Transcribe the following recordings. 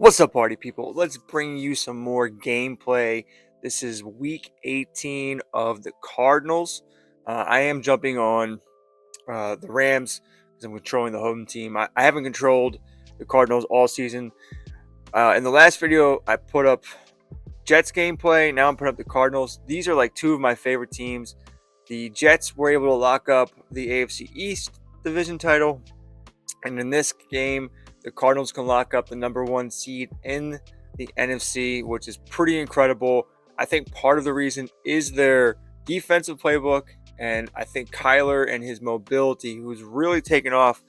What's up, party people? Let's bring you some more gameplay. This is week 18 of the Cardinals. I am jumping on the Rams because I'm controlling the home team. I haven't controlled the Cardinals all season. In the last video, I put up Jets gameplay. Now I'm putting up the Cardinals. These are like two of my favorite teams. The Jets were able to lock up the AFC East division title. And in this game, the Cardinals can lock up the #1 seed in the NFC, which is pretty incredible. I think part of the reason is their defensive playbook, and I think Kyler and his mobility, who's really taken off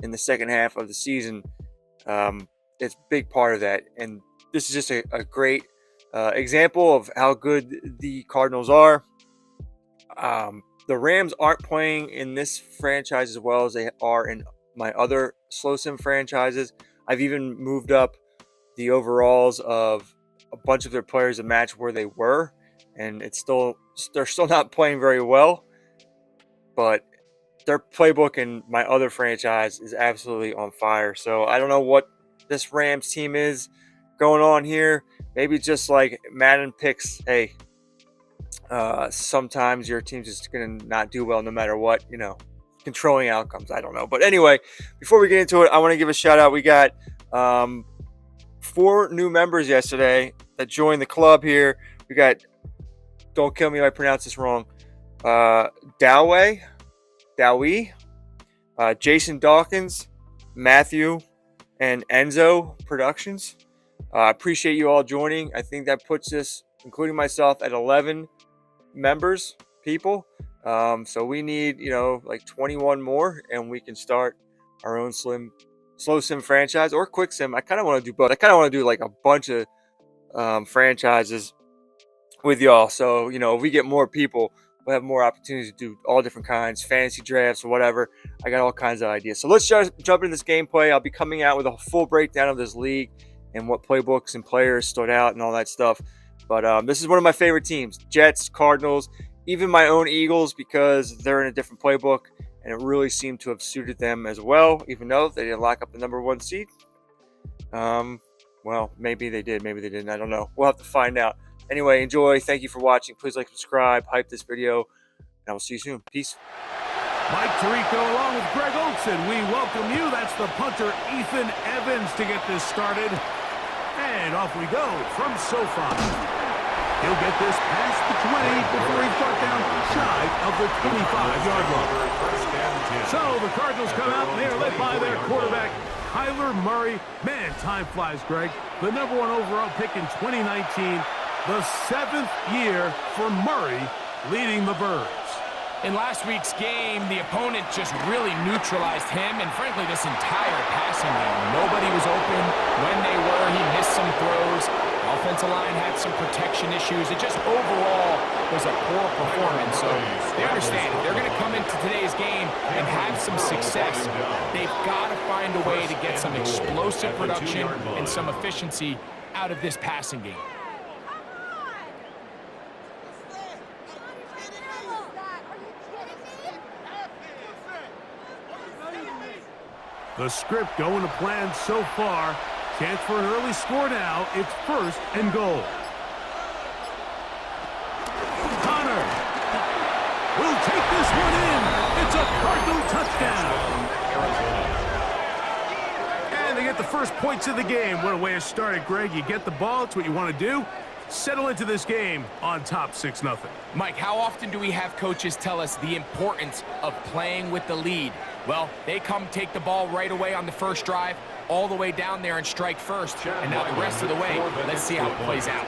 in the second half of the season, it's a big part of that. And this is just a great example of how good the Cardinals are. The Rams aren't playing in this franchise as well as they are in my other slow sim franchises. I've even moved up the overalls of a bunch of their players to match where they were, and they're still not playing very well, but their playbook in my other franchise is absolutely on fire. So I don't know what this Rams team is going on here. Maybe just like Madden picks, hey, sometimes your team's just gonna not do well no matter what, controlling outcomes. I don't know. But anyway, before we get into it, I want to give a shout out. We got 4 new members yesterday that joined the club here. We got, don't kill me if I pronounce this wrong, Dowie, Jason Dawkins, Matthew, and Enzo Productions. I appreciate you all joining. I think that puts us, including myself, at 11 people. So we need, like 21 more, and we can start our own slow sim franchise or quick sim. I kind of want to do both. I kind of want to do like a bunch of franchises with y'all. So, if we get more people, we'll have more opportunities to do all different kinds, fantasy drafts or whatever. I got all kinds of ideas. So let's just jump into this gameplay. I'll be coming out with a full breakdown of this league and what playbooks and players stood out and all that stuff. But this is one of my favorite teams, Jets, Cardinals, even my own Eagles, because they're in a different playbook, and it really seemed to have suited them as well, even though they didn't lock up the #1 seed. Well, maybe they did, maybe they didn't. I don't know. We'll have to find out. Anyway, enjoy. Thank you for watching. Please like, subscribe, hype this video, and I will see you soon. Peace. Mike Tirico along with Greg Olson. We welcome you. That's the punter, Ethan Evans, to get this started. And off we go from SoFi. He'll get this past the 20 before he's brought down shy of the 25-yard line. So the Cardinals come out, and they are led by their quarterback, Kyler Murray. Man, time flies, Greg. The #1 overall pick in 2019, the 7th year for Murray leading the Birds. In last week's game, the opponent just really neutralized him and, frankly, this entire passing game. Nobody was open. When they were, he missed some throws. Offensive line had some protection issues. It just overall was a poor performance. So they understand if they're going to come into today's game and have some success, they've got to find a way to get some explosive production and some efficiency out of this passing game. The script going to plan so far. Chance for an early score now. It's 1st and goal. Connor will take this one in. It's a Cardinal touchdown. And they get the first points of the game. What a way to start it, Greg. You get the ball. It's what you want to do. Settle into this game on top 6-0. Mike, how often do we have coaches tell us the importance of playing with the lead? Well, they come take the ball right away on the first drive, all the way down there and strike first. And now the rest of the way, let's see how it plays out.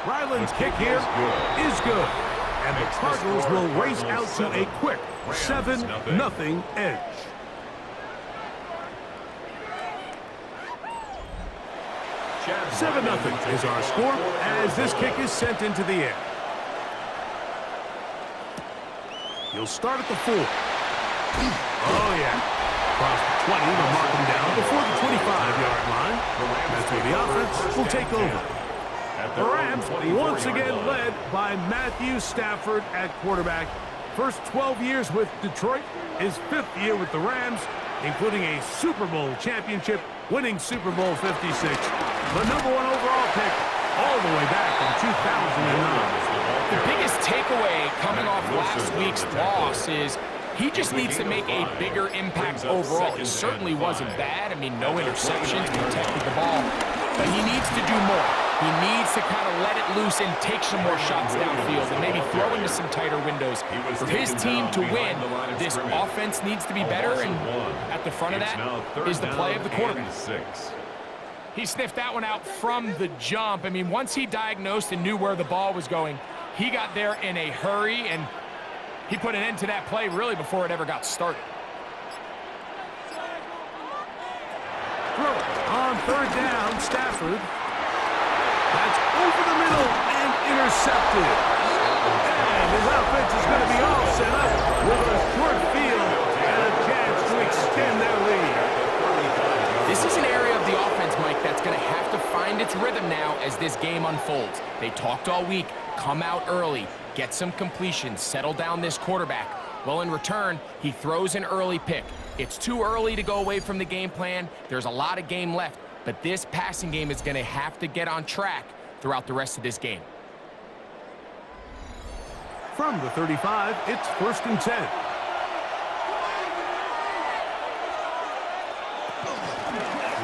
Ryland's kick here is good. And the Cardinals will race out to a quick 7-0 edge. $7-0 is our score as this kick is sent into the air. He'll start at the 4. Oh, yeah. Across the 20 to mark him down before the 25-yard line. That's where the offense will take over. The Rams once again led by Matthew Stafford at quarterback first 12 years with Detroit, his 5th year with the Rams, including a Super Bowl championship, winning Super Bowl 56. The #1 overall pick all the way back in 2009. The biggest takeaway coming off last week's loss is he just needs to make a bigger impact overall. He certainly wasn't bad. I mean, no interceptions, protected the ball. But he needs to do more. He needs to kind of let it loose and take some more shots downfield and maybe throw into some tighter windows. For his team to win, this offense needs to be better, and at the front of that is the play of the quarterback. He sniffed that one out from the jump. I mean, once he diagnosed and knew where the ball was going, he got there in a hurry, and he put an end to that play really before it ever got started. On 3rd down, Stafford. That's over the middle and intercepted. And his offense is going to be all set up with a short field and a chance to extend their lead. This is an area of the offense, Mike, that's going to have to find its rhythm now as this game unfolds. They talked all week, come out early, get some completions, settle down this quarterback. Well, in return, he throws an early pick. It's too early to go away from the game plan. There's a lot of game left, but this passing game is going to have to get on track throughout the rest of this game. From the 35, it's 1st and 10.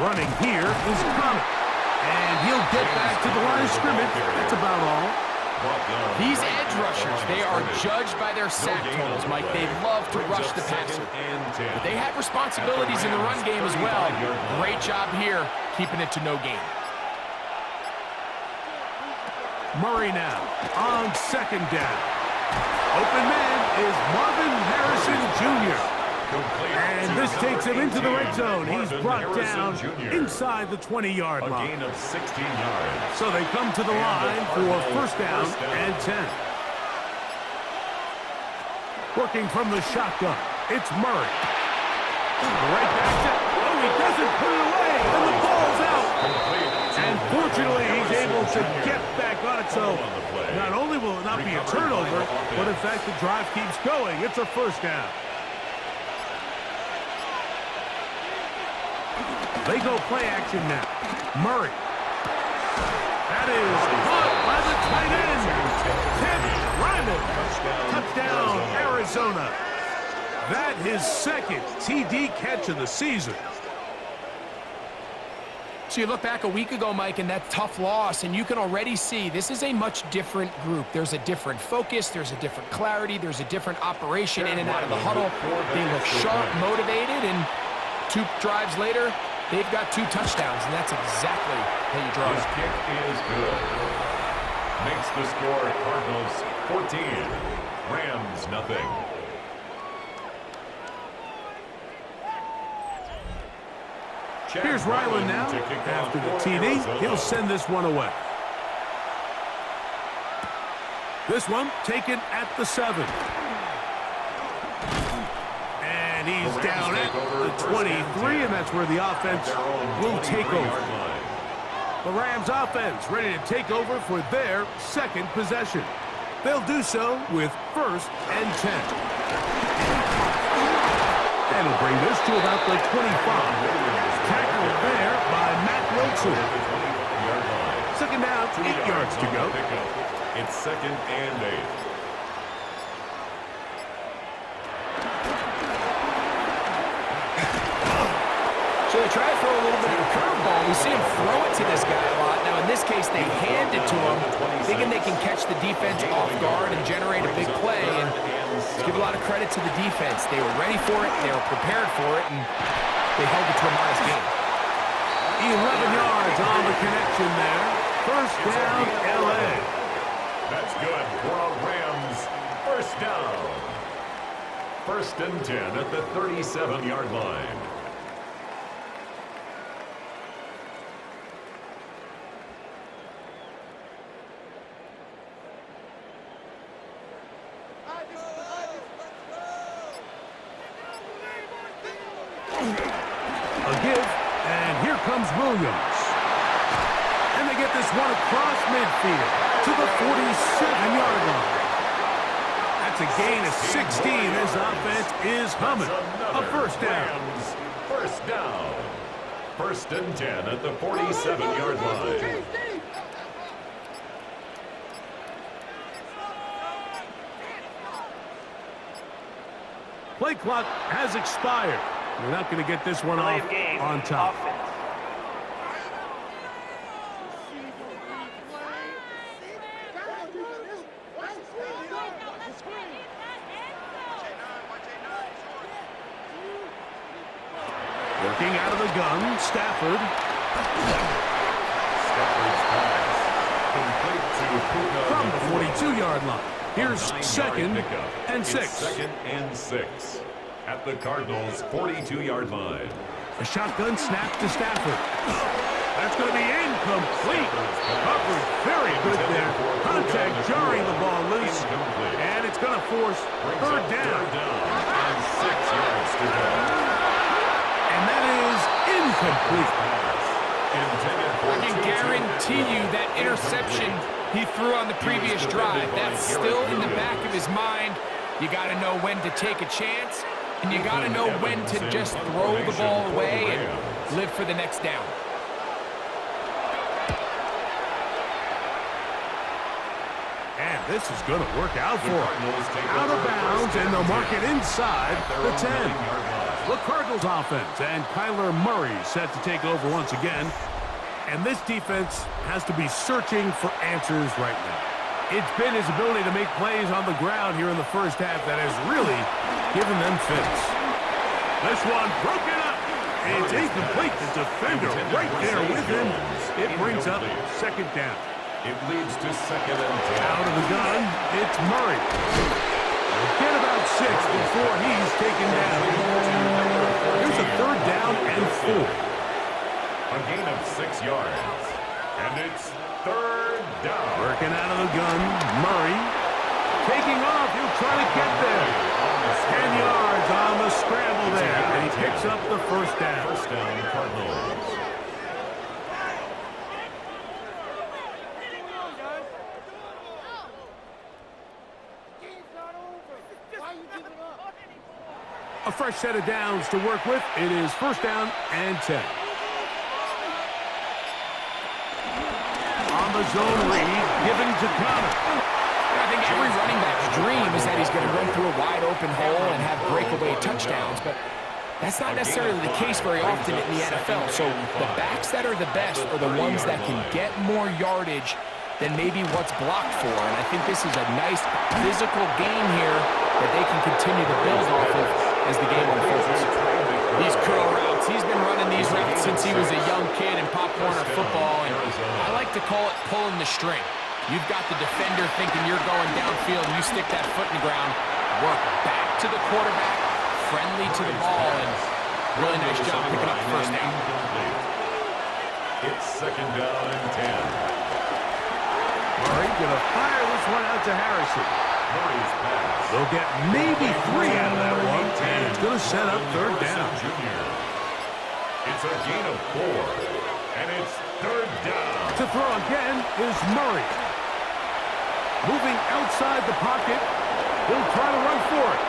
Running here is Connor. And he'll get back to the line of scrimmage. That's about all. These edge rushers, they are judged by their sack totals, Mike. They love to rush the passer. But they have responsibilities in the run game as well. Great job here, keeping it to no gain. Murray now on 2nd down. Open man is Marvin Harrison Jr. And this takes him into the red zone. He's brought down inside the 20-yard line. A gain of 16 yards. So they come to the line for 1st down and 10. Working from the shotgun, it's Murray. Right back to, oh, he doesn't put it away, and the ball's out. And fortunately, he's able to get back on it, so not only will it not be a turnover, but in fact, the drive keeps going. It's a 1st down. They go play action now. Murray. That is caught by the tight end. Tim Lyman. Touchdown, Arizona. That his 2nd TD catch of the season. So you look back a week ago, Mike, and that tough loss, and you can already see this is a much different group. There's a different focus, there's a different clarity, there's a different operation in and out of the huddle. They look sharp, motivated, and 2 drives later, they've got 2 touchdowns, and that's exactly how you draw it. His kick is good. Makes the score Cardinals 14, Rams nothing. Here's Ryland now. After the TD, he'll send this one away. This one taken at the 7. And he's down at the 23, and that's where the offense will take over. The Rams offense ready to take over for their 2nd possession. They'll do so with 1st and 10. That'll bring this to about the 25. Tackled there by Matt Wilson. 2nd down, 8 yards to go. It's 2nd and 8. So they try to throw a little bit of a curveball. We see him throw it to this guy a lot. Now, in this case, they hand it to him, thinking they can catch the defense off guard and generate a big play. And let's give a lot of credit to the defense. They were ready for it, they were prepared for it, and they held it to a modest game. 11 yards on the connection there. 1st down, L.A. That's good for a Rams 1st down. 1st and 10 at the 37-yard line. A give, and here comes Williams. And they get this one across midfield to the 47-yard line. At That's a gain of 16. This offense is humming. A first down. Rams, first down. 1st and 10 at the 47-yard line. Play clock has expired. We're not going to get this one off on top. Working out of the gun, Stafford. Stafford's pass complete to Puka. From the 42-yard line. Here's 2nd and 6. It's 2nd and 6 at the Cardinals' 42-yard line. A shotgun snap to Stafford. That's going to be incomplete. Covered very good there. Contact jarring the ball loose. And it's going to force third down. And 6 yards to go. And that is incomplete. I can guarantee you that interception he threw on the previous drive, that's still in the back of his mind. You got to know when to take a chance, and you got to know when to just throw the ball away and live for the next down. And this is going to work out for him. Out of bounds, and they'll mark it inside the 10. The Cardinals offense, and Kyler Murray set to take over once again. And this defense has to be searching for answers right now. It's been his ability to make plays on the ground here in the first half that has really given them fits. This one broken up. It's incomplete. The defender right there with him. It brings up 2nd down. It leads to 2nd and 10. Out of the gun, it's Murray. Get about 6 before he's taken down. Here's a 3rd down and 4. A gain of 6 yards. And it's 3rd down. Working out of the gun, Murray. Taking off, he'll try to get there. 10 yards on the scramble there. And he picks up the 1st down. 1st down, Cardinals. A fresh set of downs to work with. It is 1st down and 10. On the zone read, given to Connor. I think every running back's dream is that he's going to run through a wide open hole and have breakaway touchdowns, but that's not necessarily the case very often in the NFL. So the backs that are the best are the ones that can get more yardage than maybe what's blocked for. And I think this is a nice physical game here that they can continue to build off of as the game unfolds. These curl routes, he's been running these routes since he was a young kid in Pop Warner football, and I like to call it pulling the string. You've got the defender thinking you're going downfield, and you stick that foot in the ground, work back to the quarterback, friendly to the ball, and really nice job picking up the 1st down. It's 2nd down and 10. Murray going to fire this one out to Harrison. Murray's pass. They'll get maybe 3 out of that one, and it's going to set up 3rd down. It's a gain of 4, and it's 3rd down. To throw again is Murray. Moving outside the pocket, he'll try to run for it.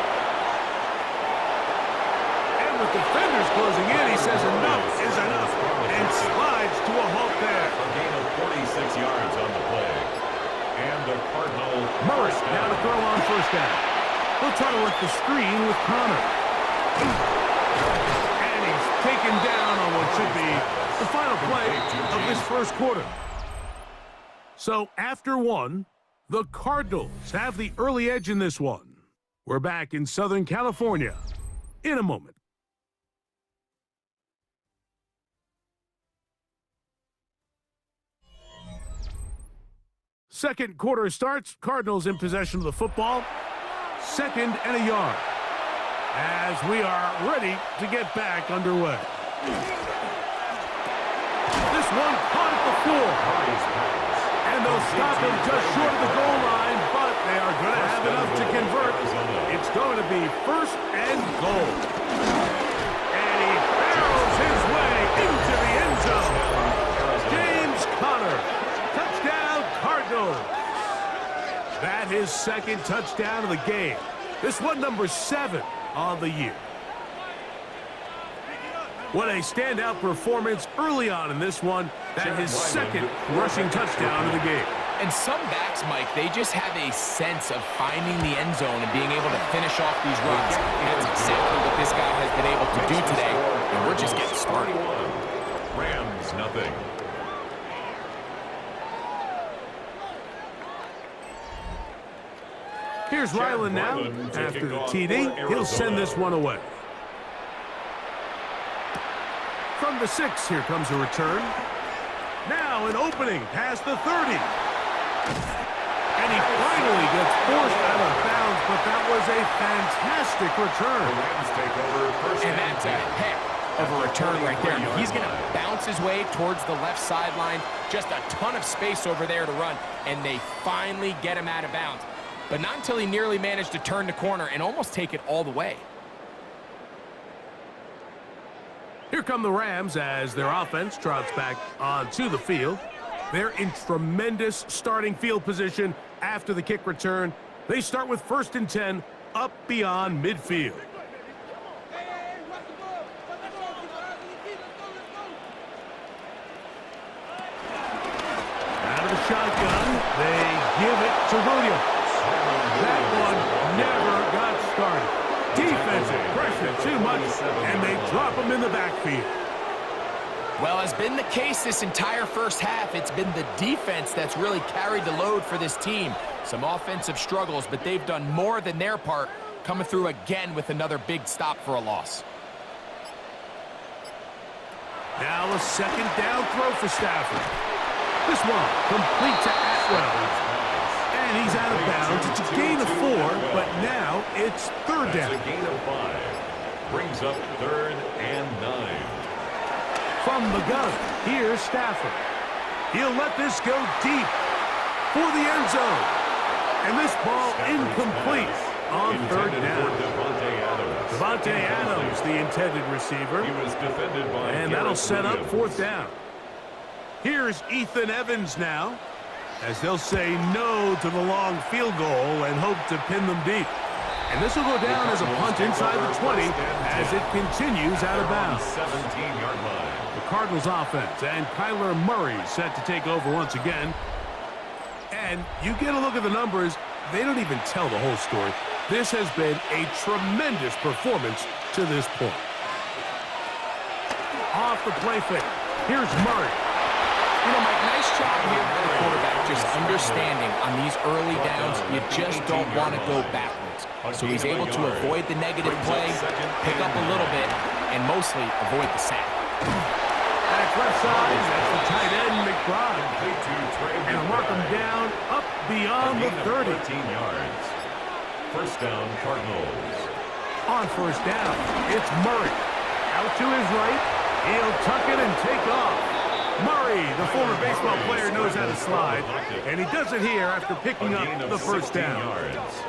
And with defenders closing in, he says enough is enough, and slides to a halt there. A gain of 46 yards on the play. And the Cardinal Murray now to throw on 1st down. He'll try to work the screen with Connor. And he's taken down on what should be the final play of this 1st quarter. So after 1, the Cardinals have the early edge in this one. We're back in Southern California in a moment. Second quarter starts. Cardinals in possession of the football. 2nd and a yard. As we are ready to get back underway. This one caught at the 4. And they'll stop him just short of the goal line, but they are going to have enough to convert. It's going to be 1st and goal. And he barrels his way into the end zone. James Conner. Touchdown, Cardinals. That is second touchdown of the game. This one number 7 on the year. What a standout performance early on in this one. That his second rushing touchdown of the game. And some backs, Mike, they just have a sense of finding the end zone and being able to finish off these runs. That's exactly what this guy has been able to do today, and we're just getting started. Rams, nothing. Here's Ryland now. After the TD, he'll send this one away. From the 6, here comes a return. Now an opening past the 30. And he finally gets forced out of bounds, but that was a fantastic return. And that's a heck of a return right there. He's going to bounce his way towards the left sideline. Just a ton of space over there to run, and they finally get him out of bounds. But not until he nearly managed to turn the corner and almost take it all the way. Here come the Rams as their offense trots back onto the field. They're in tremendous starting field position after the kick return. They start with 1st and 10 up beyond midfield. Out of the shotgun, they give it to Williams. That one never got started. Defensive pressure too much, and they drop him in the backfield. Well, as been the case this entire first half, it's been the defense that's really carried the load for this team. Some offensive struggles, but they've done more than their part, coming through again with another big stop for a loss. Now a 2nd down throw for Stafford. This one complete to Atwell. And he's out of bounds. It's a gain of 4, but now it's 3rd down. It's a gain of 5. Brings up 3rd and 9. From the gun, here's Stafford. He'll let this go deep for the end zone. And this ball incomplete on 3rd down. Devontae Adams, the intended receiver. He was defended by and that'll set up 4th down. Here's Ethan Evans now, as they'll say no to the long field goal and hope to pin them deep. And this will go down as a punt inside the 20 as it continues out of bounds. 17-yard line. The Cardinals offense and Kyler Murray set to take over once again. And you get a look at the numbers, they don't even tell the whole story. This has been a tremendous performance to this point. Off the play fake, here's Murray. You know, Mike, nice job here by the quarterback, just understanding on these early downs, you just don't want to go backwards. So he's able to avoid the negative play, pick up a little bit, and mostly avoid the sack. Back left side, that's the tight end, McBride. And mark him down up beyond the 30. 13 yards. 1st down, Cardinals. On 1st down, it's Murray. Out to his right, he'll tuck it and take off. Murray, the former baseball player, knows how to slide, and he does it here after picking up the 1st down. Yards.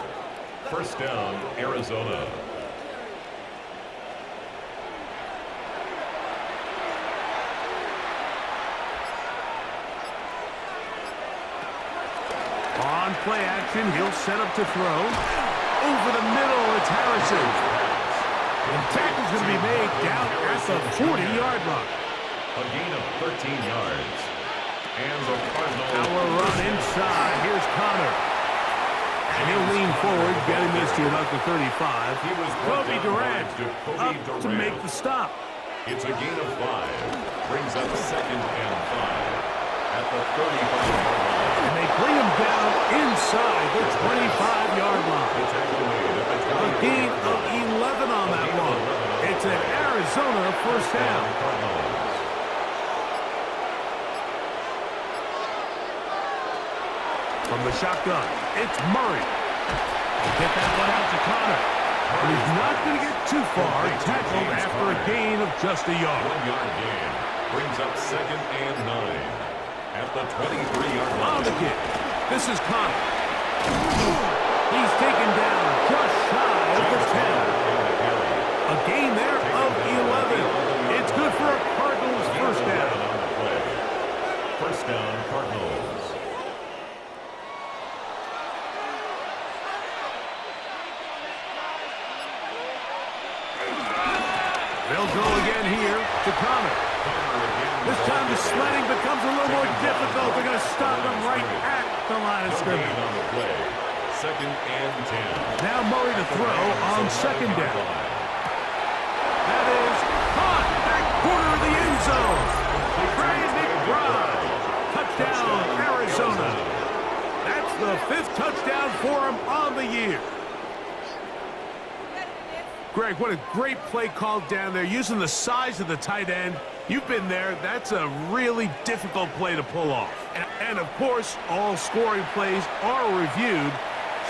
1st down, Arizona. On play action, he'll set up to throw. Over the middle, it's Harrison. And the tackle's going to be made down at the 40-yard line. A gain of 13 yards. And the Cardinals. Power run inside. Here's Connor. And he'll lean forward, getting this to about the 35. Kobe Durant up to make the stop. It's a gain of 5. Brings up 2nd and 5 at the 35-yard line. And they bring him down inside the 25-yard line. A gain of 11 on that one. It's an Arizona 1st down. From the shotgun, it's Murray. Get that one out to Connor. But he's not going to get too far. Tackled after a gain of just a yard. 1-yard gain. Brings up 2nd and 9 at the 23-yard line. On the kick, this is Connor. He's taken down just shy of the 10. A gain there of 11. It's good for a Cardinals 1st down. 1st down, Cardinals. They'll go again here to Connor. This time the sledding becomes a little more difficult. They're going to stop him right at the line of scrimmage. Second and 10. Now Murray to throw on second down. That is caught back corner of the end zone. Trey McBride. Touchdown, Arizona. That's the 5th touchdown for him on the year. Greg, what a great play called down there, using the size of the tight end. You've been there. That's a really difficult play to pull off. And of course, all scoring plays are reviewed.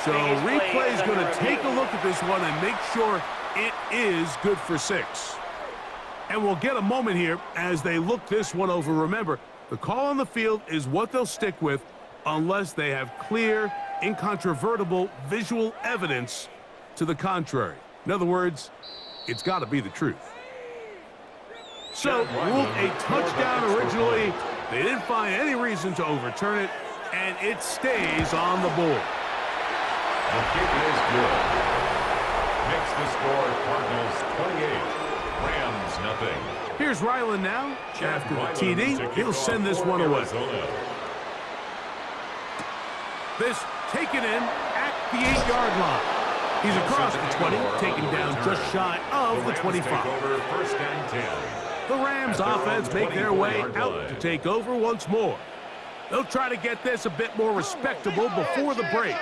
So replay is going to take a look at this one and make sure it is good for 6. And we'll get a moment here as they look this one over. Remember, the call on the field is what they'll stick with unless they have clear, incontrovertible visual evidence to the contrary. In other words, it's got to be the truth. So, ruled a touchdown originally. They didn't find any reason to overturn it, and it stays on the board. The kick is good. Makes the score Cardinals 28, Rams nothing. Here's Ryland now. After the TD, he'll send this one away. This taken in at the 8-yard line. He's across the 20, taken down just shy of the 25. First and 10. The Rams offense make their way out to take over once more. They'll try to get this a bit more respectable before the break.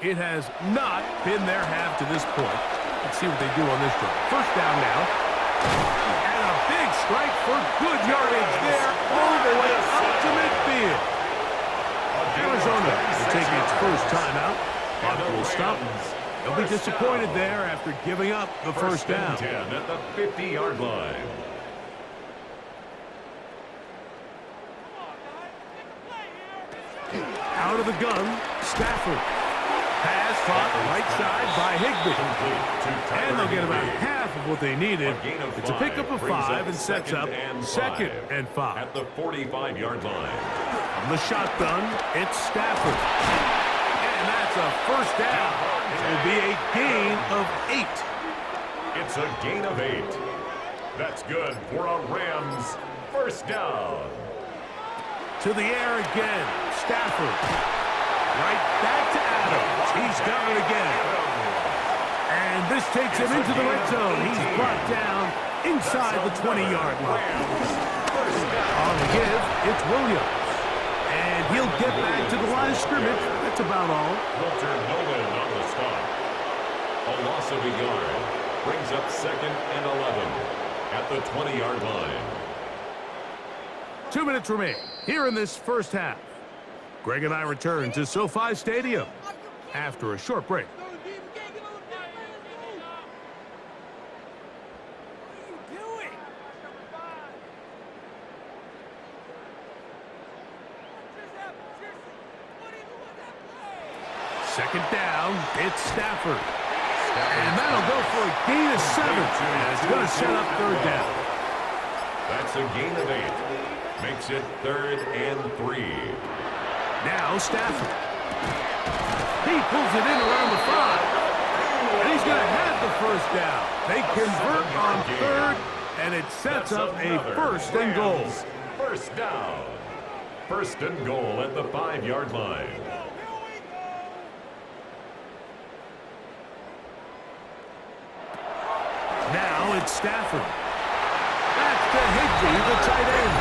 It has not been their half to this point. Let's see what they do on this drive. First down now. And a big strike for good yardage there all the way up to midfield. Arizona is taking its first timeout. Clock will stop. They'll be disappointed there after giving up the first down. 10 at the 50-yard line. Out of the gun, Stafford. Pass caught right side by Higbee. And they'll get about half of what they needed. It's a pickup of 5 and sets up second and 5. At the 45-yard line. From the shotgun, it's Stafford. And that's a first down. It will be a gain of 8. It's a gain of 8. That's good for a Rams first down. To the air again, Stafford. Right back to Adams. He's got it again. And this takes him into the red zone. He's brought down inside the 20-yard line. On the give, it's Williams. And he'll get back to the line of scrimmage. That's about all. Walter Nolan on the stop. A loss of a yard brings up second and 11 at the 20-yard line. 2 minutes remain here in this first half. Greg and I return to SoFi Stadium after a short break. Second down, it's Stafford. And that'll go for a gain of 7. And it's going to set up third down. That's a gain of 8. Makes it 3rd and 3. Now Stafford. He pulls it in around the 5. And he's going to have the first down. They convert on 3rd, and it sets up a first and goal. First down. First and goal at the 5-yard line. Now it's Stafford. Back to Higbee, the tight end.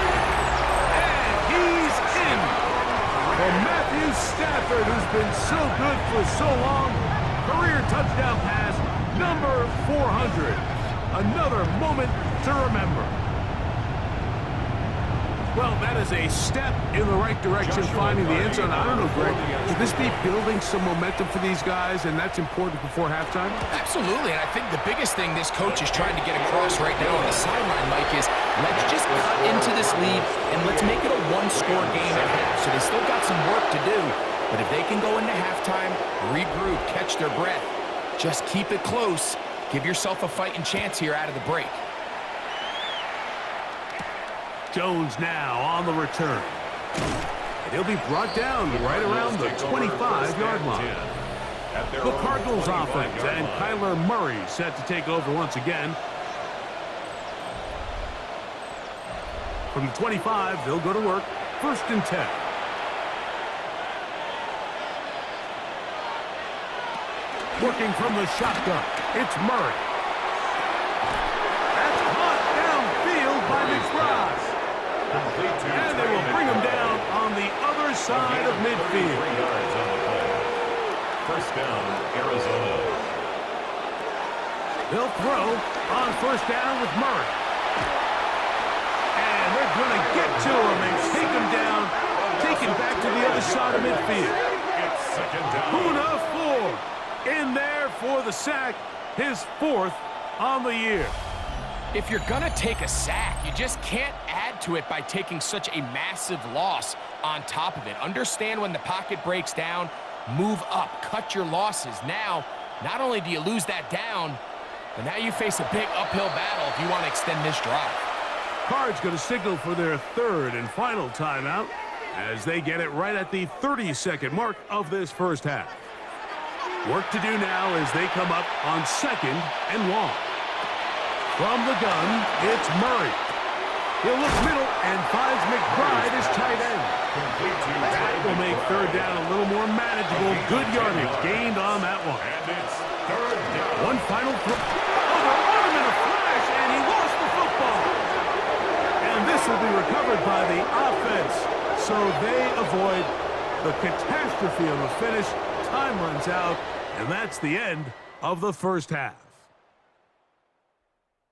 And he's in. For Matthew Stafford, who's been so good for so long. Career touchdown pass, number 400. Another moment to remember. Well, that is a step in the right direction, finding the end zone. I don't know, Greg, could this be building some momentum for these guys, and that's important before halftime? Absolutely, and I think the biggest thing this coach is trying to get across right now on the sideline, Mike, is let's just cut into this lead, and let's make it a one-score game at half. So they still got some work to do, but if they can go into halftime, regroup, catch their breath, just keep it close, give yourself a fighting chance here out of the break. Jones now on the return. And he'll be brought down right around the 25-yard line. The Cardinals offense and Kyler Murray set to take over once again. From the 25, they'll go to work. 1st and 10. Working from the shotgun, it's Murray. That's caught downfield by McBride. And they will bring him down on the other side of midfield. 3 yards on the play. 1st down, Arizona. They'll throw on 1st down with Murray. And they're going to get to him and take him down, take him back to the other side of midfield. It's 2nd down. Puna Ford in there for the sack, his 4th on the year. If you're going to take a sack, you just can't add to it by taking such a massive loss on top of it. Understand when the pocket breaks down, move up, cut your losses. Now, not only do you lose that down, but now you face a big uphill battle if you want to extend this drive. Cards going to signal for their 3rd and final timeout as they get it right at the 30-second mark of this first half. Work to do now as they come up on 2nd and long. From the gun, it's Murray. He'll look middle and finds McBride as tight end. That will make 3rd down a little more manageable. Good yardage gained on that one. And it's 3rd down. One final throw. Oh, they're on him in a flash, and he lost the football. And this will be recovered by the offense, so they avoid the catastrophe on the finish. Time runs out, and that's the end of the first half.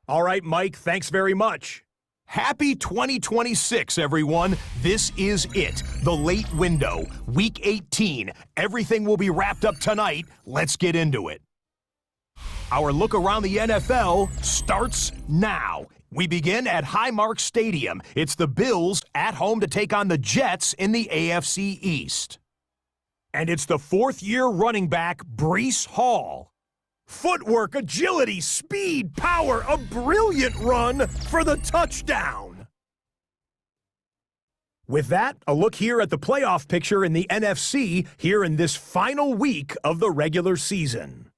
All right, Mike, thanks very much. Happy 2026, everyone. This is it, the late window, Week 18. Everything will be wrapped up tonight. Let's get into it. Our look around the NFL starts now. We begin at Highmark Stadium. It's the Bills at home to take on the Jets in the AFC East. And it's the 4th-year running back, Breece Hall. Footwork, agility, speed, power, a brilliant run for the touchdown. With that, a look here at the playoff picture in the NFC here in this final week of the regular season.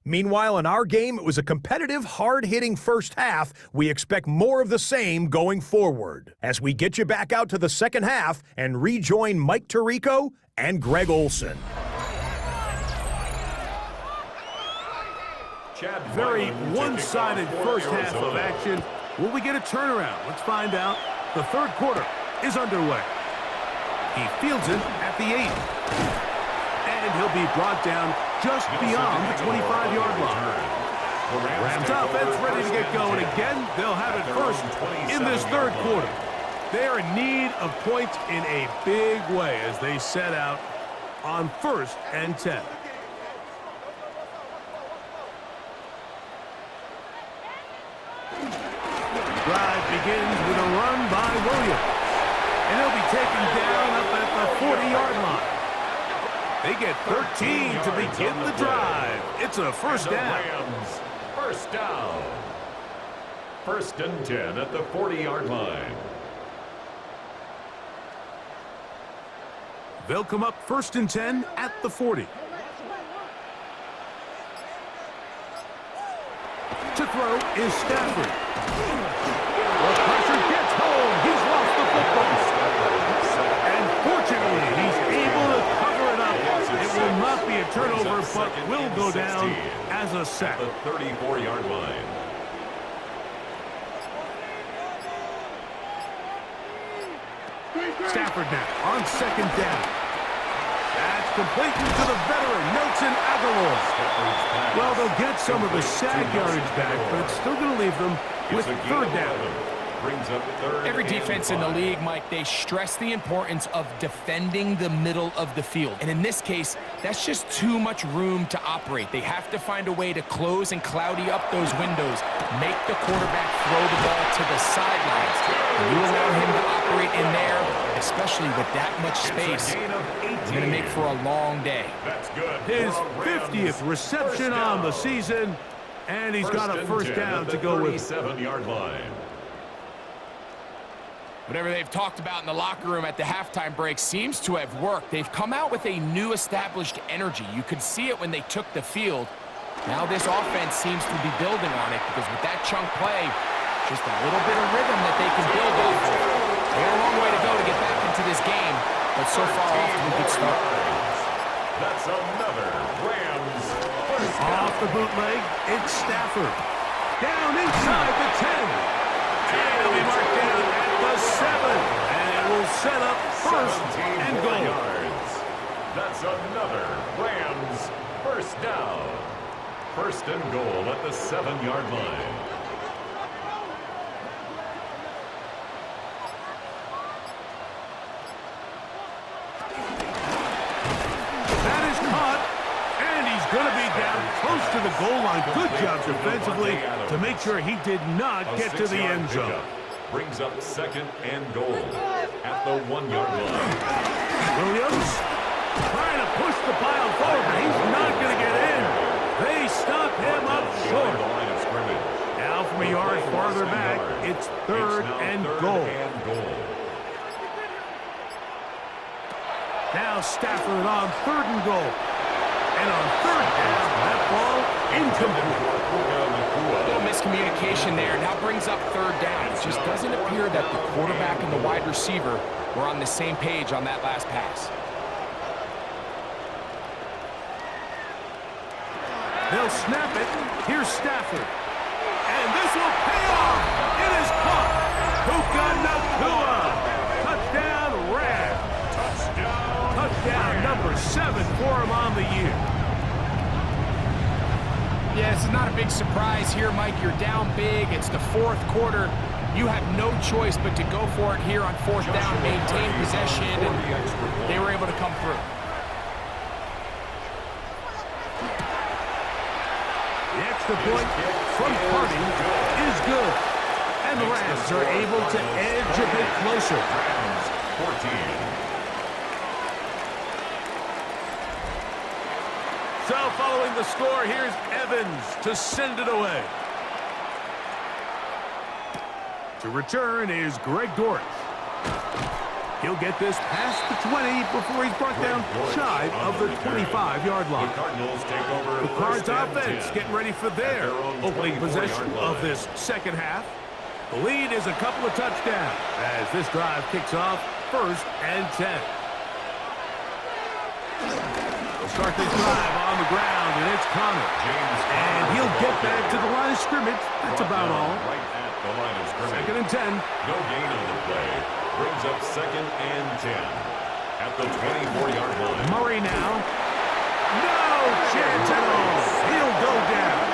Meanwhile, in our game, it was a competitive, hard-hitting first half. We expect more of the same going forward as we get you back out to the second half and rejoin Mike Tirico and Greg Olson. Very one-sided first half of action. Will we get a turnaround? Let's find out. The 3rd quarter is underway. He fields it at the 8. And he'll be brought down just beyond the 25-yard line. Rams offense ready to get going again. They'll have it first in this 3rd quarter. They are in need of points in a big way as they set out on 1st and 10. Drive begins with a run by Williams. And he'll be taken down up at the 40-yard line. They get 13 to begin the drive. It's a 1st down. Rams, 1st down. 1st and 10 at the 40-yard line. They'll come up 1st and 10 at the 40. To throw is Stafford. The pressure gets home. He's lost the football. And fortunately, he's able to cover it up. It will not be a turnover, but will go down as a sack. The 34-yard line. Stafford now on 2nd down. That's complete to the veteran, Nelson Aguilar. Well, they'll get some of the sack yardage back, but it's still going to leave them with 3rd down. Brings up 3rd. Every defense in the league, Mike, they stress the importance of defending the middle of the field. And in this case, that's just too much room to operate. They have to find a way to close and cloudy up those windows, make the quarterback throw the ball to the sidelines. And you allow him to operate in there, especially with that much space, it's going to make for a long day. That's good. His 50th reception on the season, and he's got a 1st down to go with. 37-yard line. Whatever they've talked about in the locker room at the halftime break seems to have worked. They've come out with a new established energy. You could see it when they took the field. Now this offense seems to be building on it because with that chunk play, Just a little bit of rhythm that they can build off of. They got a long way to go to get back into this game, but so far off to a good start. That's another Rams first down. Off the bootleg, it's Stafford. Down inside the 10. And it'll be marked down at the 7. And it will set up first and goal. Yards. That's another Rams first down. First and goal at the 7-yard line. That is caught, and he's going to be down close to the goal line. Good job defensively to make sure he did not get to the end zone. Brings up second and goal at the 1-yard line. Williams trying to push the pile forward, but he's not going to get in. They stop him up short. Now from a yard farther back, it's third and goal. Now Stafford on third and goal. And on third down, that ball incomplete. A little miscommunication there. Now brings up third down. It just doesn't appear that the quarterback and the wide receiver were on the same page on that last pass. They'll snap it. Here's Stafford. And this will pay off. It is caught. Puka Nakua. Touchdown, Rams. Touchdown number 7 for him on the year. Yeah, this is not a big surprise here, Mike. You're down big. It's the fourth quarter. You have no choice but to go for it here on fourth down, maintain possession, and they were able to come through. The extra point from Party is good. And the Rams are able to edge a bit closer. Rams 14. So following the score, here's Evans to send it away. To return is Greg Dortch. He'll get this past the 20 before he's brought down shy of the 25-yard line. The Cardinals take over. The Cards offense getting ready for their opening possession of this second half. The lead is a couple of touchdowns as this drive kicks off first and 10. They'll start this drive on the ground, and it's Connor. And he'll get back to the line of scrimmage. That's about all. Right at the line of scrimmage. Second and 10. No gain on the play. Brings up second and 10 at the 24-yard line. Murray now. No chance at all. He'll go down.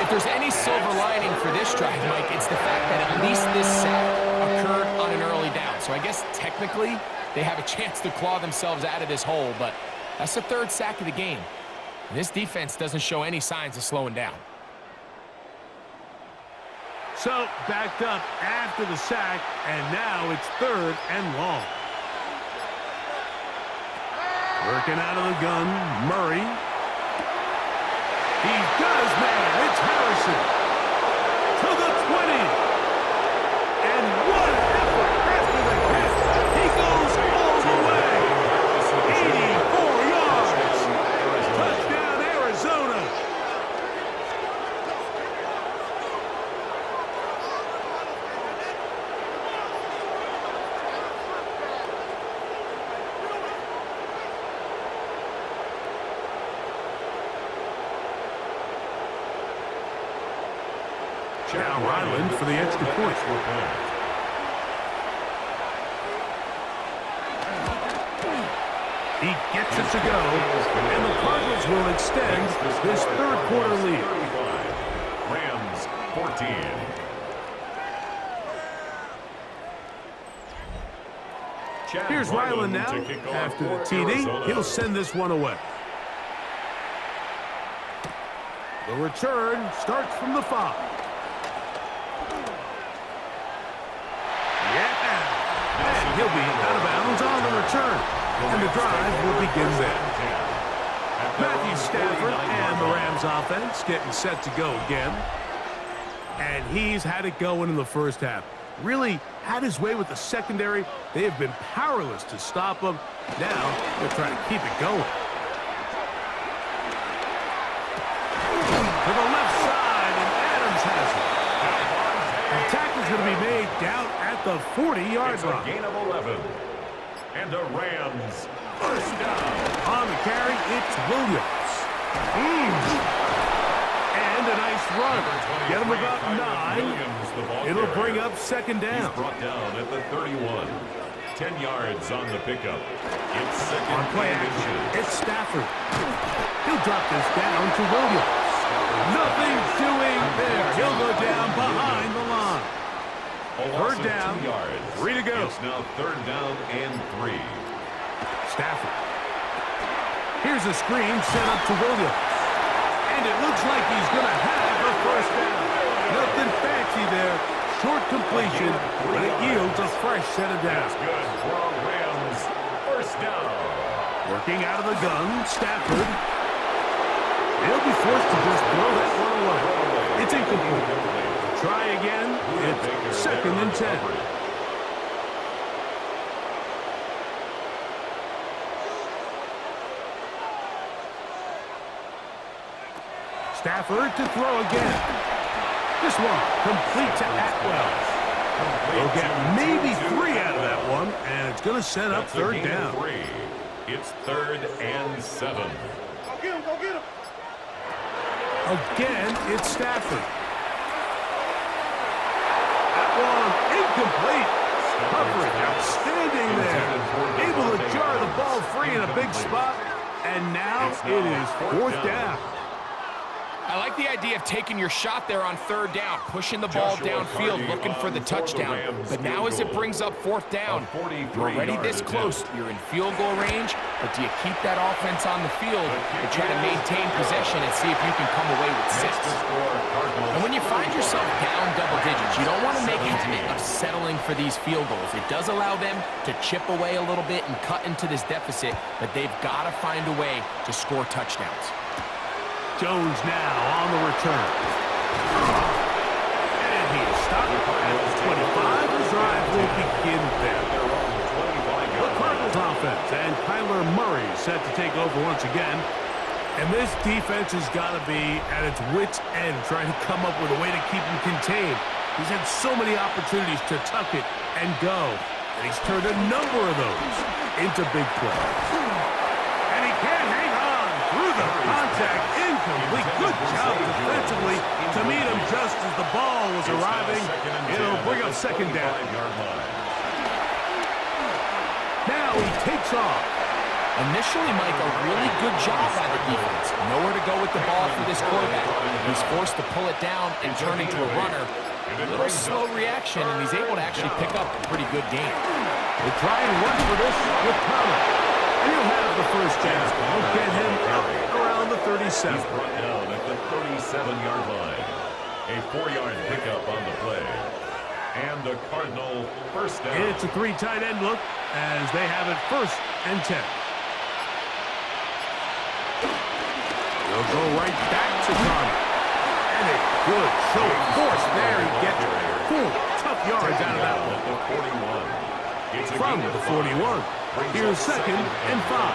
If there's any silver lining for this drive, Mike, it's the fact that at least this sack occurred on an early down. So I guess technically they have a chance to claw themselves out of this hole, but that's the third sack of the game. And this defense doesn't show any signs of slowing down. So backed up after the sack, and now it's third and long. Working out of the gun, Murray. He does, man. It's Harrison. To the 20. And what an effort after the catch. He goes all the way. 84 yards. Touchdown, Arizona. Now Ryland for the extra point. He gets it to go, and the Cardinals will extend this third quarter lead. Rams 14. Here's Ryland now. After the TD, he'll send this one away. The return starts from the 5. And he'll be out of bounds on the return. And the drive will begin there. Matthew Stafford and the Rams offense getting set to go again. And he's had it going in the first half. Really had his way with the secondary. They have been powerless to stop him. Now they're trying to keep it going. To the left side, and Adams has it. going to be made down at the 40-yard It's a line. gain of 11. And the Rams first down. On the carry, it's Williams. And a nice run. Get him about 9. It'll bring up second down. He's brought down at the 31. 10 yards on the pickup. It's second On play action, it's Stafford. He'll drop this down to Williams. Nothing doing there. He'll go down behind the line. Third down, 2 yards. 3 to go. It's now third down and 3. Stafford. Here's a screen set up to Williams. And it looks like he's going to have a first down. Nothing fancy there. Short completion, but it yields a fresh set of downs. That's good for our Rams. First down. Working out of the gun, Stafford. He'll be forced to just throw that one away. It's incomplete. Try again. It's second and 10. Stafford to throw again. This one complete to Atwell. They'll get maybe 3 out of that one, and it's going to set up third down. 3. It's third and 7. Go get him. Again, it's Stafford. That one incomplete. Coverage outstanding there. Able to jar the ball free in a big spot, and now it is fourth down. I like the idea of taking your shot there on third down, pushing the ball downfield, looking for the touchdown. But now as it brings up fourth down, you're already this close. You're in field goal range, but do you keep that offense on the field and try to maintain possession and see if you can come away with 6? And when you find yourself down double digits, you don't want to make a habit of settling for these field goals. It does allow them to chip away a little bit and cut into this deficit, but they've got to find a way to score touchdowns. Jones now on the return. And he's stopped at the 25. The drive will begin there. The Cardinals offense and Kyler Murray set to take over once again. And this defense has got to be at its wits' end trying to come up with a way to keep him contained. He's had so many opportunities to tuck it and go. And he's turned a number of those into big plays. And he can't hang on through the contact. Incomplete. Good job defensively to meet him just as the ball was arriving. It'll bring up second down. Now he takes off. Initially, Mike, a really good job by the defense. Nowhere to go with the ball for this quarterback. He's forced to pull it down and turn into a runner. A little slow reaction, and he's able to actually pick up a pretty good game. They try and run for this with Connor. He'll have the first down. We'll get him up around the 37. He's brought down at the 37-yard line. A 4-yard pickup on the play. And a Cardinal first down. It's a 3 tight end look as they have it first and 10. They'll go right back to Connor. And a good show of force there. He gets 4 tough yards out of that one. From the 41. Here's second and 5.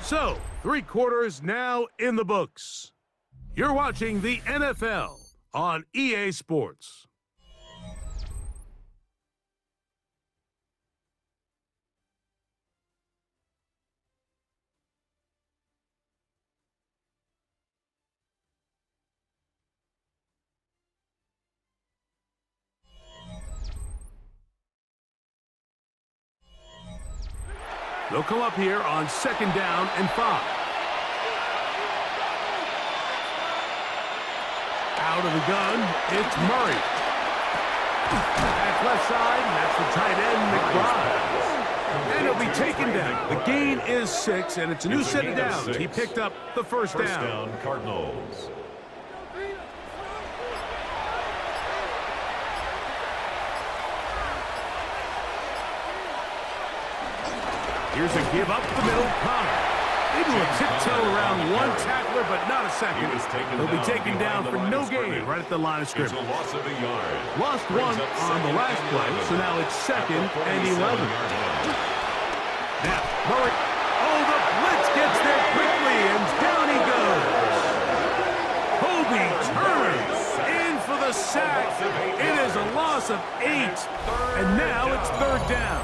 So, 3 quarters now in the books. You're watching the NFL on EA Sports. They'll come up here on second down and 5. Out of the gun, it's Murray. Back left side, that's the tight end, McBride. And he'll be taken down. The gain is 6, and it's a new set of downs. He picked up the first down. First down, Cardinals. Here's a give up the middle, Connor. Able to tiptoe around one tackler, but not a second. He'll be taken down for no gain right at the line of scrimmage. It's a loss of a yard. Lost one on the last play, so now it's second and 11. Now, Murray. Oh, the blitz gets there quickly, and down he goes. it. And now it's third down.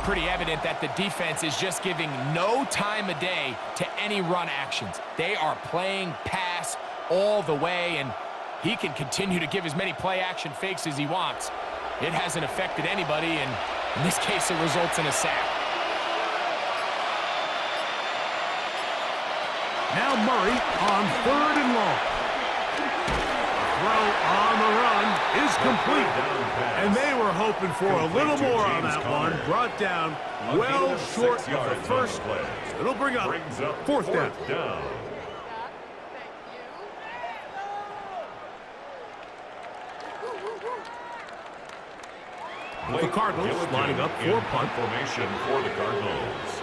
Pretty evident that the defense is just giving no time of day to any run actions. They are playing pass all the way, and he can continue to give as many play-action fakes as he wants. It hasn't affected anybody, and in this case, it results in a sack. Now Murray on third and long. Throw on the run is complete. And they were hoping for a little more on that one. Brought down well short of the first. It'll bring up fourth down. The Cardinals lining up for punt formation for the Cardinals.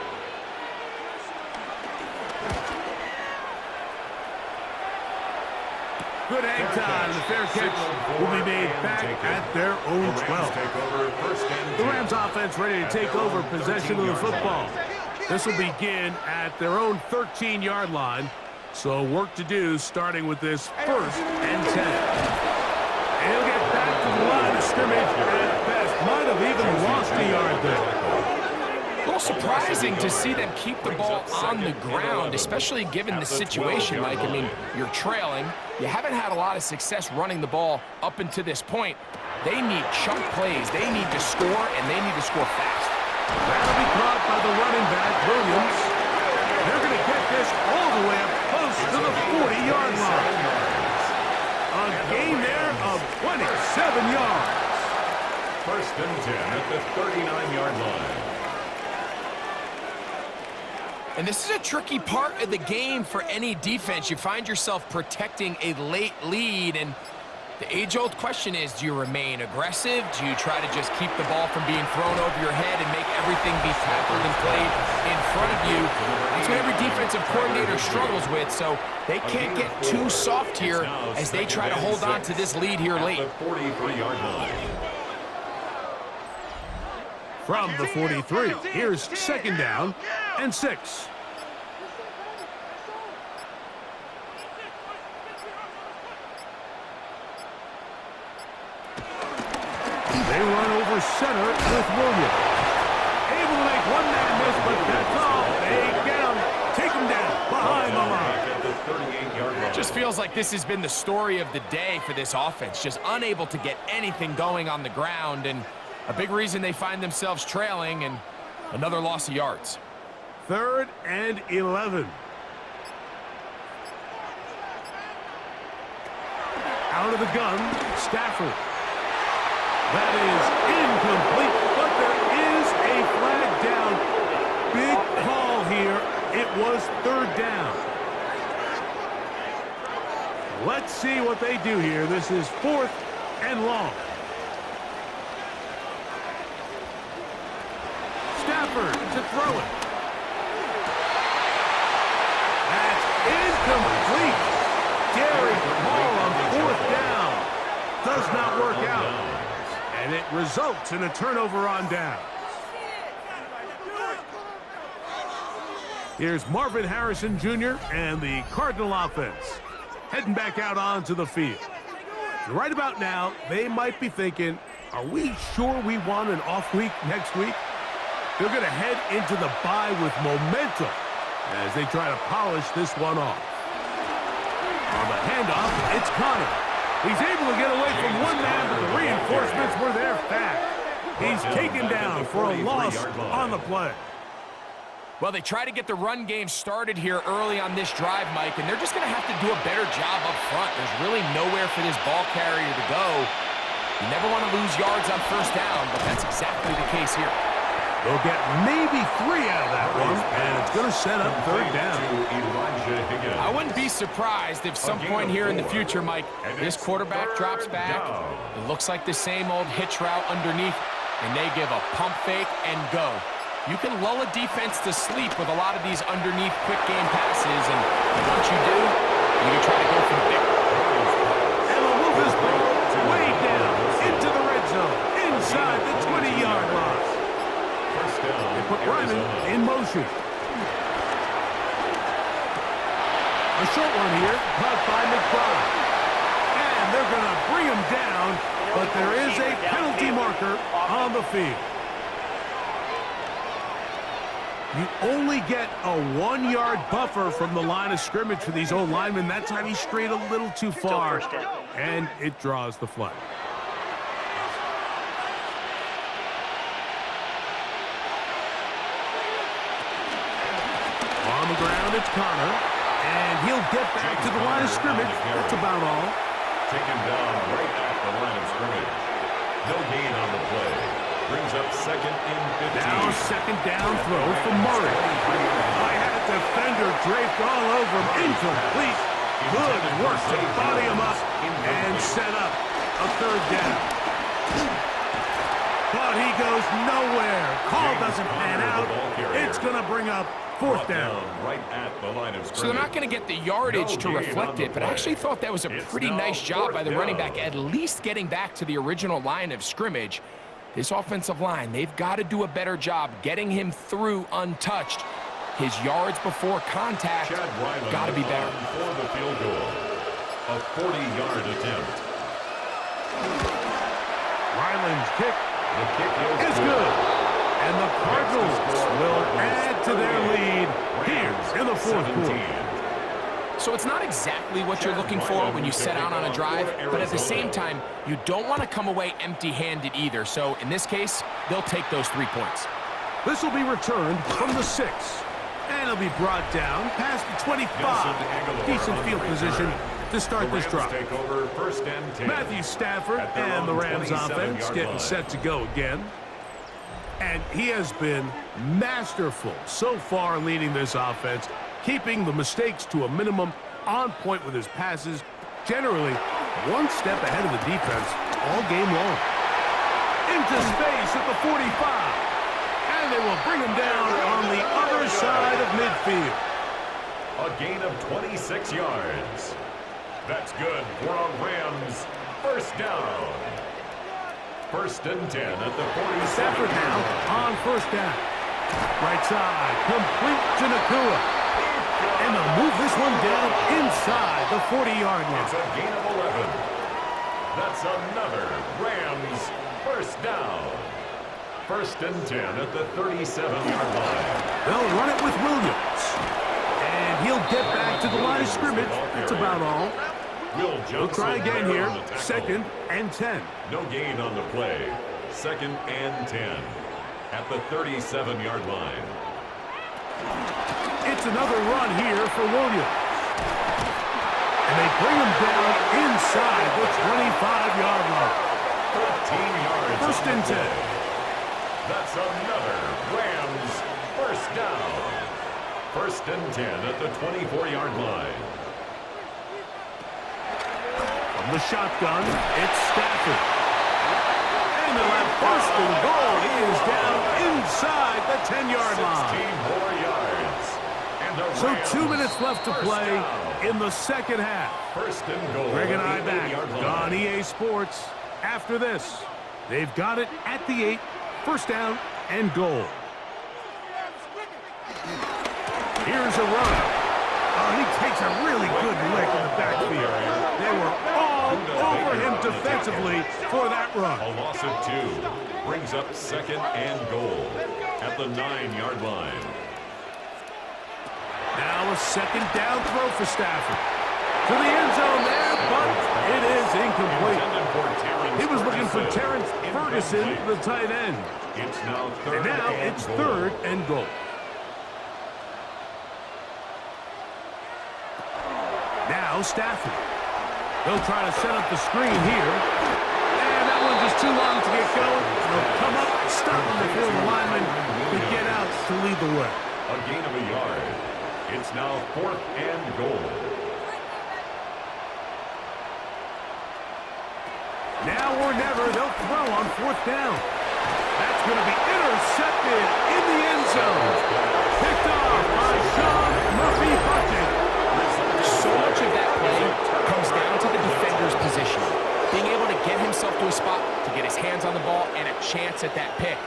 Good hang time. The fair catch will be made back at their own 12. The Rams offense ready to take over possession of the football. This will begin at their own 13-yard line. So work to do starting with this first and 10. And he'll get back to the line of scrimmage at best. Might have even lost a yard there. A little surprising to see them keep the ball on the ground, especially given the situation, Mike. I mean, you're trailing. You haven't had a lot of success running the ball up until this point. They need chunk plays. They need to score, and they need to score fast. That'll be caught by the running back, Williams. They're going to get this all the way up close to the 40-yard line. A gain there of 27 yards. First and 10 at the 39-yard line. And this is a tricky part of the game for any defense. You find yourself protecting a late lead, and the age-old question is, do you remain aggressive? Do you try to just keep the ball from being thrown over your head and make everything be tackled and played in front of you? That's what every defensive coordinator struggles with, so they can't get too soft here as they try to hold on to this lead here late. From the 43, here's second down and 6. They run over center with Williams. Able to make one man miss, but that's all. They get him, take him down behind the line. It just feels like this has been the story of the day for this offense, just unable to get anything going on the ground, and a big reason they find themselves trailing, and another loss of yards. Third and 11. Out of the gun, Stafford. That is incomplete, but there is a flag down. Big call here. It was third down. Let's see what they do here. This is fourth and long. Stafford to throw it. That's incomplete. Gary Hall on fourth down. Does not work out. And it results in a turnover on downs. Here's Marvin Harrison Jr. and the Cardinal offense heading back out onto the field. And right about now, they might be thinking, are we sure we want an off week next week? They're going to head into the bye with momentum as they try to polish this one off. On the handoff, it's Connor. He's able to get away from one man, but the reinforcements were there fast. He's taken down for a loss on the play. Well, they try to get the run game started here early on this drive, Mike, and they're just going to have to do a better job up front. There's really nowhere for this ball carrier to go. You never want to lose yards on first down, but that's exactly the case here. They'll get maybe 3 out of that one, and it's going to set up third down. I wouldn't be surprised if some point here in the future, Mike, this quarterback drops back. It looks like the same old hitch route underneath, and they give a pump fake and go. You can lull a defense to sleep with a lot of these underneath quick game passes, and once you do, you can try to go for the big. And they'll move this ball way down into the red zone, inside the 20-yard line. They put Ryman in motion. A short one here, caught by McBride. And they're going to bring him down but there is a penalty marker on the field. You only get a 1-yard buffer from the line of scrimmage for these old linemen. That time he strayed a little too far, and it draws the flag. On the ground, it's Connor, and he'll get back to the line of scrimmage. That's about all. Taken down right at the line of scrimmage. No gain on the play. Brings up 2nd and 15. Now a 2nd down throw for Murray. I had a defender draped all over him. Incomplete. Good work to body him up and set up a 3rd down. But he goes nowhere. Call doesn't pan out. It's going to bring up 4th down. Right at the line of scrimmage. So they're not going to get the yardage to reflect it, but I actually thought that was a pretty nice job by the running back, at least getting back to the original line of scrimmage. This offensive line, they've got to do a better job getting him through untouched. His yards before contact got to be better. For the field goal, a 40-yard attempt. Ryland's kick is good. And the Cardinals will add to their lead here in the 4th quarter. So it's not exactly what you're looking for when you set out on a drive, but at the same time, you don't want to come away empty-handed either. So in this case, they'll take those 3 points. This will be returned from the 6. And it'll be brought down past the 25. Decent field position to start this drive. Matthew Stafford and the Rams offense getting set to go again. And he has been masterful so far leading this offense, keeping the mistakes to a minimum, on point with his passes, generally one step ahead of the defense all game long. Into space at the 45, and they will bring him down on the other side of midfield. A gain of 26 yards. That's good for a Rams 1st down. 1st and 10 at the 47. Stafford now on 1st down. Right side, complete to Nakua. And they'll move this one down inside the 40-yard line. It's a gain of 11. That's another Rams 1st down. 1st and 10 at the 37-yard line. They'll run it with Williams. And he'll get back to the line of scrimmage. That's about all. We'll try again here. 2nd and 10. No gain on the play. 2nd and 10 at the 37-yard line. It's another run here for Williams. And they bring him down inside the 25-yard line. 13 yards. 1st and 10. That's another Rams 1st down. 1st and 10 at the 24-yard line. From the shotgun, it's Stafford. And they'll have 1st and goal. He is down inside the 10-yard line. 16 more yards. And so 2 minutes left to play in the 2nd half. 1st and goal. Greg and I back on EA Sports. After this, they've got it at the 8. 1st down and goal. Here's a run. Oh, he takes a really good lick in the backfield. They were all over him defensively for that run. A loss of 2 brings up 2nd and goal at the 9-yard line. Now a 2nd down throw for Stafford. To the end zone there, but it is incomplete. He was looking for Terrence Ferguson, the tight end. It's now 3rd and now it's 3rd and goal. Now Stafford. They'll try to set up the screen here. And that one just too long to get going. They'll come up, stop him before the lineman to get out to lead the way. A gain of a yard. It's now 4th and goal. Now or never, they'll throw on 4th down. That's going to be intercepted in the end zone. Picked off by Sean Murphy-Bunting. So much of that play comes down to the defender's position. Being able to get himself to a spot, to get his hands on the ball, and a chance at that pick.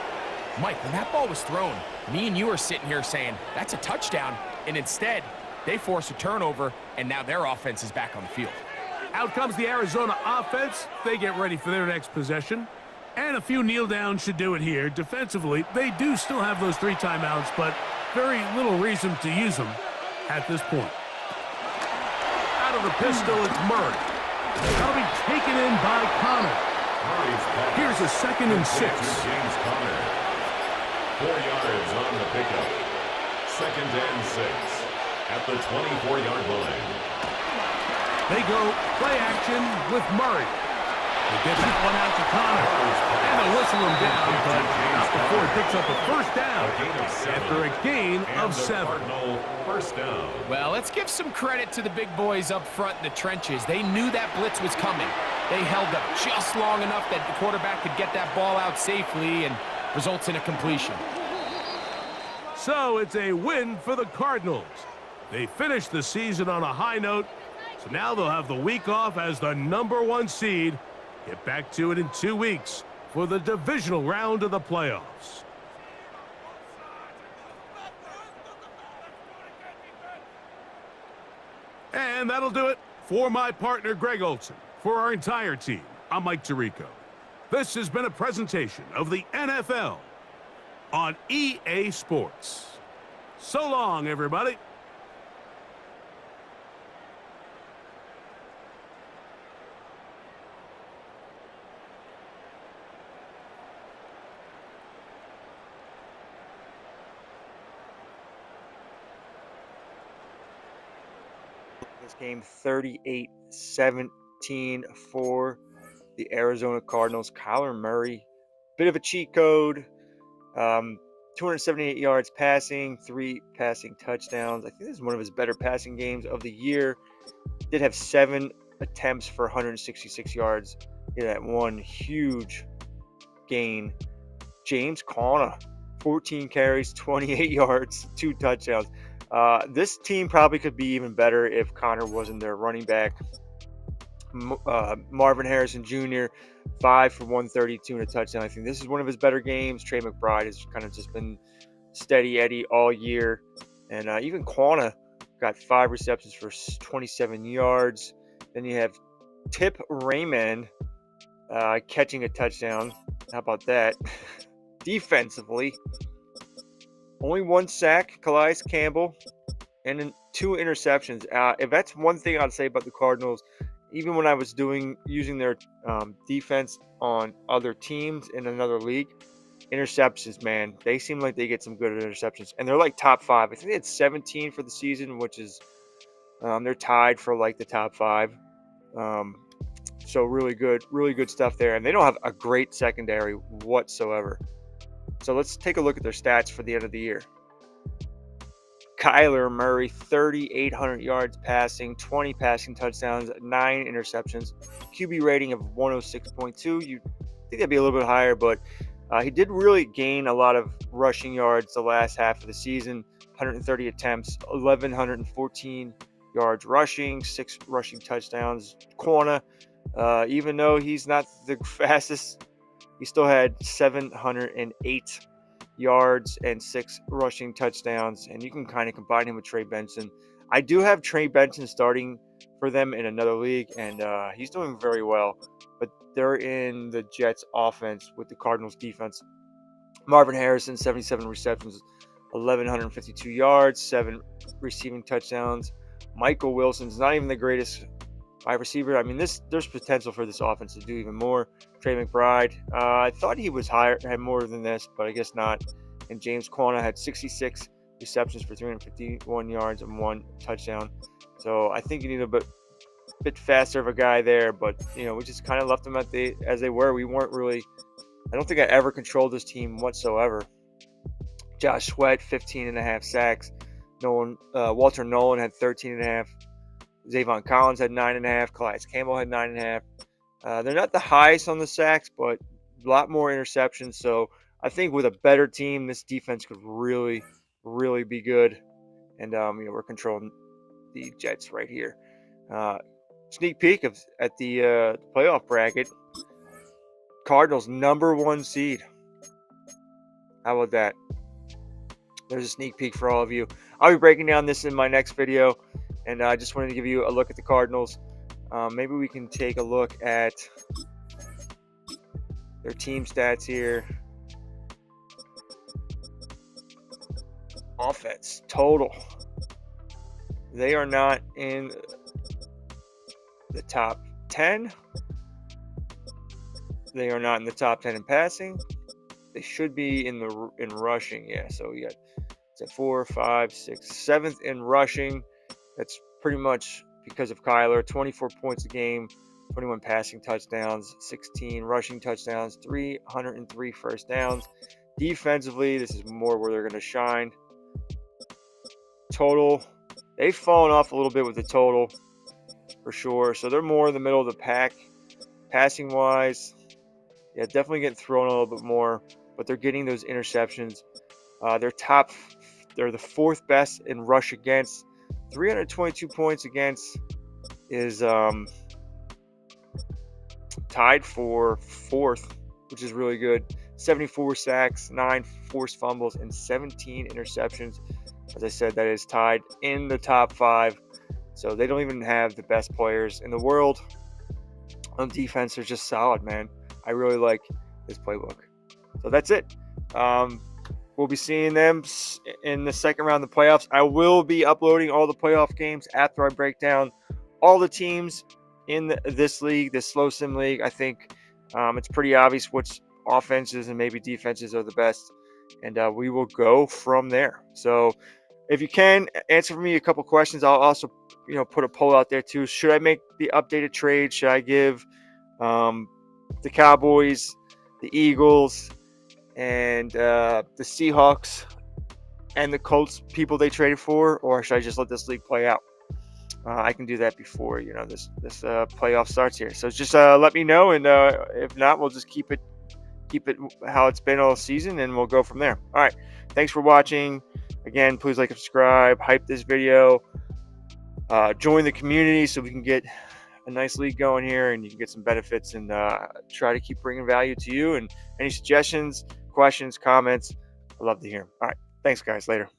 Mike, when that ball was thrown, me and you are sitting here saying, that's a touchdown. And instead, they force a turnover, and now their offense is back on the field. Out comes the Arizona offense. They get ready for their next possession. And a few kneel downs should do it here. Defensively, they do still have those 3 timeouts, but very little reason to use them at this point. Out of the pistol, it's Murray. That'll be taken in by Connor. Here's a 2nd and 6. James Connor. 4 yards on the pickup. 2nd and 6 at the 24-yard line. They go play action with Murray. They get that one out to Connor. And they'll whistle him down, but not before he picks up a 1st down. After a gain of 7. Cardinal first down. Well, let's give some credit to the big boys up front in the trenches. They knew that blitz was coming. They held up just long enough that the quarterback could get that ball out safely and results in a completion. So it's a win for the Cardinals. They finished the season on a high note, so now they'll have the week off as the #1 seed. Get back to it in 2 weeks for the divisional round of the playoffs. And that'll do it for my partner, Greg Olson. For our entire team, I'm Mike Tirico. This has been a presentation of the NFL on EA Sports. So long, everybody. This game 38-17 for the Arizona Cardinals. Kyler Murray, bit of a cheat code. 278 yards passing, 3 passing touchdowns. I think this is one of his better passing games of the year. Did have 7 attempts for 166 yards. Yeah, that one huge gain. James Conner, 14 carries, 28 yards, 2 touchdowns. This team probably could be even better if Connor wasn't their running back. Marvin Harrison Jr., 5 for 132 and a touchdown. I think this is one of his better games. Trey McBride has kind of just been steady Eddie all year. And even Quana got 5 receptions for 27 yards. Then you have Tip Raymond catching a touchdown. How about that? Defensively, only 1 sack, Calais Campbell, and then 2 interceptions. If that's one thing I'd say about the Cardinals, even when I was using their defense on other teams in another league, interceptions, man, they seem like they get some good interceptions, and they're like top 5. I think they had 17 for the season, which is they're tied for like the top 5. So really good stuff there, and they don't have a great secondary whatsoever. So let's take a look at their stats for the end of the year. Kyler Murray, 3,800 yards passing, 20 passing touchdowns, 9 interceptions, QB rating of 106.2. You think that'd be a little bit higher, but he did really gain a lot of rushing yards the last half of the season. 130 attempts, 1,114 yards rushing, 6 rushing touchdowns. Corner, even though he's not the fastest, he still had 708 yards and 6 rushing touchdowns, and you can kind of combine him with Trey Benson. I do have Trey Benson starting for them in another league, and he's doing very well, but they're in the Jets offense with the Cardinals defense. Marvin Harrison, 77 receptions, 1,152 yards, 7 receiving touchdowns. Michael Wilson's not even the greatest wide receiver. I mean, there's potential for this offense to do even more. Trey McBride, I thought he was higher, had more than this, but I guess not. And James Conner had 66 receptions for 351 yards and 1 touchdown. So I think you need a bit faster of a guy there, but we just kind of left them as they were. We weren't really. I don't think I ever controlled this team whatsoever. Josh Sweat, 15.5 sacks. Walter Nolan had 13.5. Zavon Collins had 9.5. Calais Campbell had 9.5. They're not the highest on the sacks, but a lot more interceptions. So I think with a better team, this defense could really, really be good. And we're controlling the Jets right here. Sneak peek at the playoff bracket. Cardinals #1 seed. How about that? There's a sneak peek for all of you. I'll be breaking down this in my next video. And I just wanted to give you a look at the Cardinals. Maybe we can take a look at their team stats here. Offense total. They are not in the top 10. They are not in the top 10 in passing. They should be in rushing. Yeah, so we got it's at 4, 5, 6, 7th in rushing. That's pretty much because of Kyler. 24 points a game, 21 passing touchdowns, 16 rushing touchdowns, 303 first downs. Defensively, this is more where they're going to shine. Total, they've fallen off a little bit with the total for sure. So they're more in the middle of the pack. Passing wise, yeah, definitely getting thrown a little bit more, but they're getting those interceptions. They're the 4th best in rush against. 322 points against is tied for 4th, which is really good. 74 sacks, 9 forced fumbles, and 17 interceptions. As I said, that is tied in the top 5. So they don't even have the best players in the world on defense. They're just solid, man. I really like this playbook. So that's it. We'll be seeing them in the second round of the playoffs. I will be uploading all the playoff games after I break down all the teams in this league, this slow sim league. I think it's pretty obvious which offenses and maybe defenses are the best, and we will go from there. So if you can answer for me a couple questions, I'll also put a poll out there too. Should I make the updated trade? Should I give the Cowboys, the Eagles, and the Seahawks and the Colts people they traded for, or should I just let this league play out? I can do that before this playoff starts here. So just let me know, and if not, we'll just keep it how it's been all season, and we'll go from there. All right, thanks for watching. Again, please like and subscribe, hype this video, join the community so we can get a nice league going here, and you can get some benefits, and try to keep bringing value to you. And any suggestions, questions, comments, I'd love to hear them. All right, thanks guys, later.